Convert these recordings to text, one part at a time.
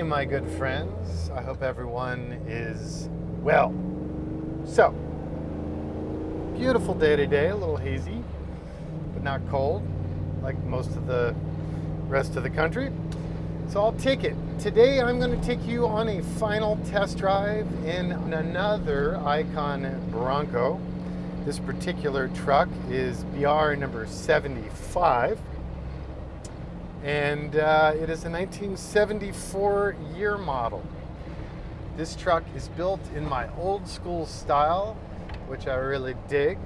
my good friends. I hope everyone is well. So, beautiful day today, a little hazy, but not cold, like most of the rest of the country. So I'll take it. Today I'm going to take you on a final test drive in another Icon Bronco. This particular truck is BR number 75. And it is a 1974 year model. This truck is built in my old school style, which I really dig.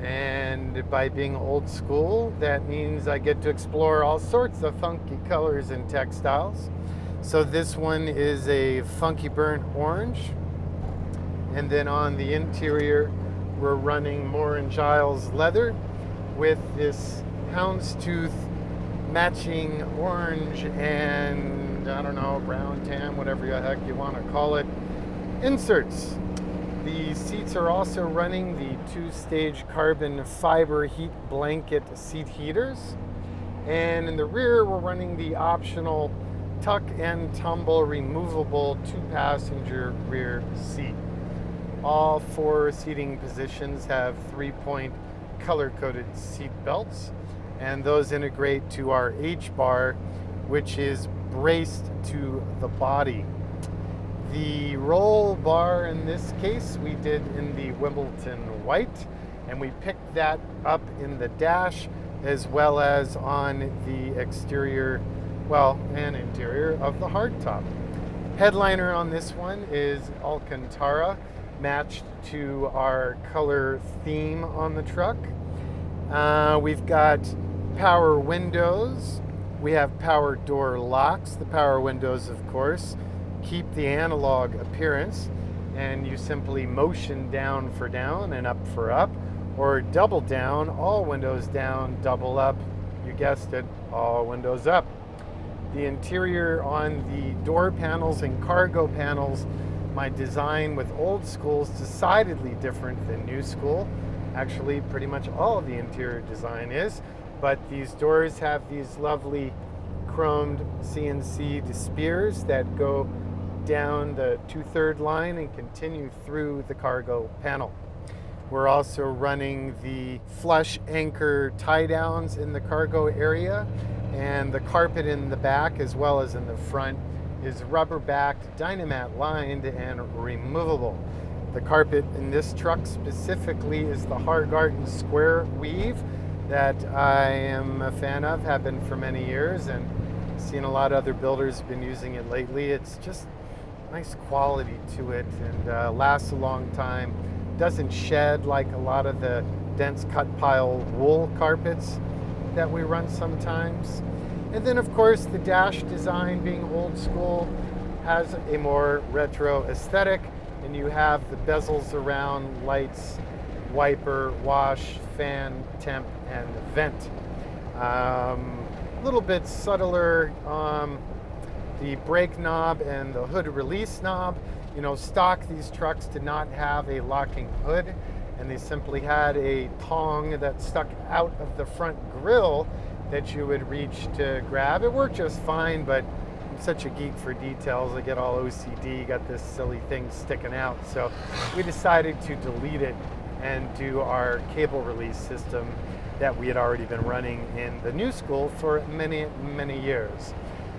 And by being old school, that means I get to explore all sorts of funky colors and textiles. So this one is a funky burnt orange. And then on the interior, we're running Moore & Giles leather with this houndstooth matching orange and, I don't know, brown, tan, whatever the heck you want to call it, inserts. The seats are also running the 2-stage carbon fiber heat blanket seat heaters. And in the rear, we're running the optional tuck and tumble removable 2-passenger rear seat. All 4 seating positions have 3-point color-coded seat belts, and those integrate to our H-bar, which is braced to the body. The roll bar in this case we did in the Wimbledon white, and we picked that up in the dash as well as on the exterior, and interior of the hardtop. Headliner on this one is Alcantara, matched to our color theme on the truck. We've got power windows. We have power door locks. The power windows, of course, keep the analog appearance, and you simply motion down for down and up for up, or double down, all windows down, double up, you guessed it, all windows up. The interior on the door panels and cargo panels, my design with old school is decidedly different than new school. Actually, pretty much all of the interior design is, but these doors have these lovely chromed CNC spears that go down the 2/3 line and continue through the cargo panel. We're also running the flush anchor tie downs in the cargo area, and the carpet in the back as well as in the front is rubber backed, Dynamat lined, and removable. The carpet in this truck specifically is the Hargarten square weave that I am a fan of, have been for many years, and seen a lot of other builders have been using it lately. It's just nice quality to it, and lasts a long time. Doesn't shed like a lot of the dense cut pile wool carpets that we run sometimes. And then of course the dash design, being old school, has a more retro aesthetic, and you have the bezels around, lights, wiper, wash, fan, temp, and vent. A little bit subtler, the brake knob and the hood release knob. You know, stock these trucks did not have a locking hood, and they simply had a tong that stuck out of the front grille that you would reach to grab. It worked just fine, but I'm such a geek for details. I get all OCD, got this silly thing sticking out. So we decided to delete it and do our cable release system that we had already been running in the new school for many, many years.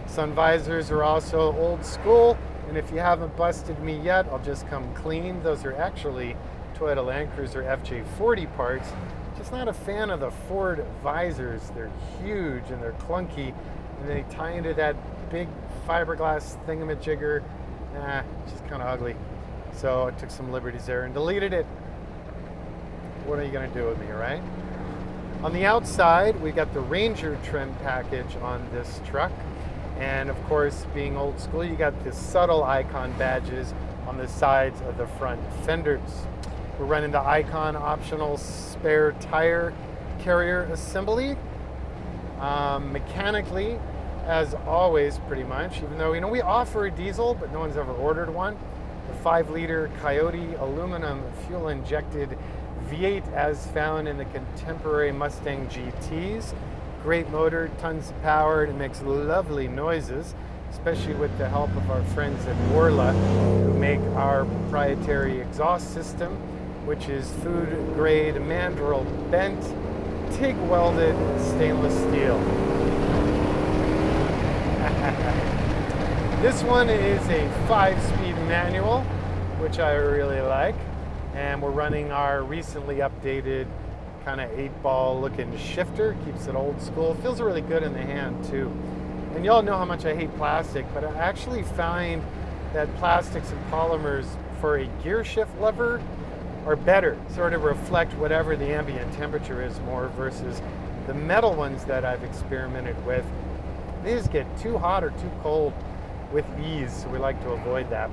Sun visors are also old school, and if you haven't busted me yet, I'll just come clean. Those are actually Toyota Land Cruiser FJ40 parts. Just not a fan of the Ford visors. They're huge and they're clunky, and they tie into that big fiberglass thingamajigger. It's just kind of ugly. So I took some liberties there and deleted it. What are you going to do with me, right? On the outside, we got the Ranger trim package on this truck. And of course, being old school, you got the subtle Icon badges on the sides of the front fenders. We're running the Icon optional spare tire carrier assembly. Mechanically, as always, pretty much, even though, we offer a diesel, but no one's ever ordered one. The 5-liter Coyote aluminum fuel-injected V8 as found in the contemporary Mustang GTs. Great motor, tons of power, and it makes lovely noises, especially with the help of our friends at Orla, who make our proprietary exhaust system, which is food grade mandrel bent, TIG welded stainless steel. This one is a 5-speed manual, which I really like, and we're running our recently updated kind of 8-ball looking shifter. Keeps it old school. It feels really good in the hand too. And y'all know how much I hate plastic, but I actually find that plastics and polymers for a gear shift lever are better, sort of reflect whatever the ambient temperature is more, versus the metal ones that I've experimented with. They just get too hot or too cold with ease, so we like to avoid that.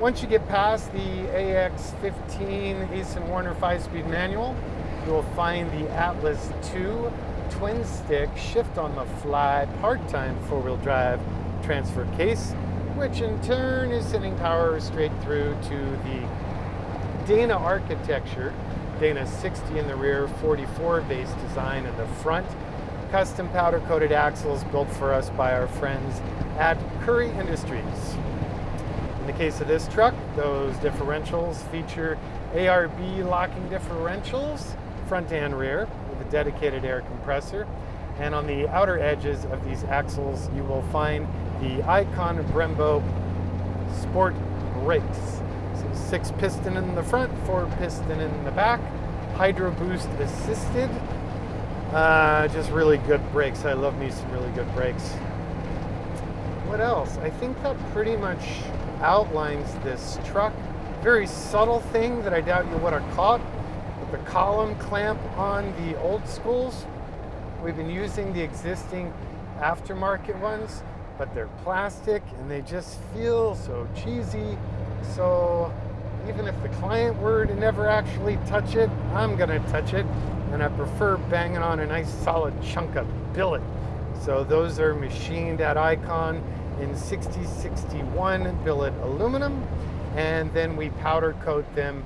Once you get past the AX15 Ace & Warner 5-speed manual, you will find the Atlas 2 twin-stick shift-on-the-fly part-time 4-wheel drive transfer case, which in turn is sending power straight through to the Dana architecture, Dana 60 in the rear, 44 base design in the front, custom powder-coated axles built for us by our friends at Curry Industries. In the case of this truck, those differentials feature ARB locking differentials, front and rear, with a dedicated air compressor. And on the outer edges of these axles, you will find the Icon Brembo Sport brakes. So 6-piston in the front, 4-piston in the back, Hydro Boost assisted. Just really good brakes. I love me some really good brakes. What else? I think that pretty much outlines this truck. Very subtle thing that I doubt you would have caught, but the column clamp on the old schools. We've been using the existing aftermarket ones, but they're plastic and they just feel so cheesy. So even if the client were to never actually touch it, I'm gonna touch it, and I prefer banging on a nice solid chunk of billet. So those are machined at Icon in 6061 billet aluminum, and then we powder coat them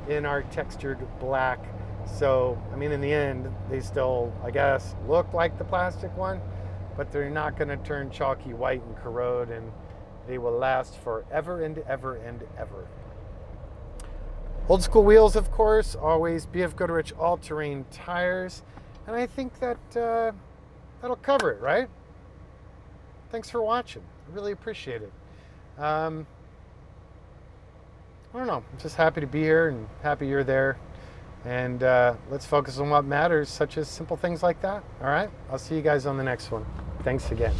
in our textured black. So, I mean, in the end, they still, I guess, look like the plastic one, but they're not going to turn chalky white and corrode, and they will last forever and ever and ever. Old school wheels, of course, always BF Goodrich all-terrain tires, and I think that that'll cover it, right? Thanks for watching. I really appreciate it. I don't know. I'm just happy to be here and happy you're there. And let's focus on what matters, such as simple things like that. All right? I'll see you guys on the next one. Thanks again.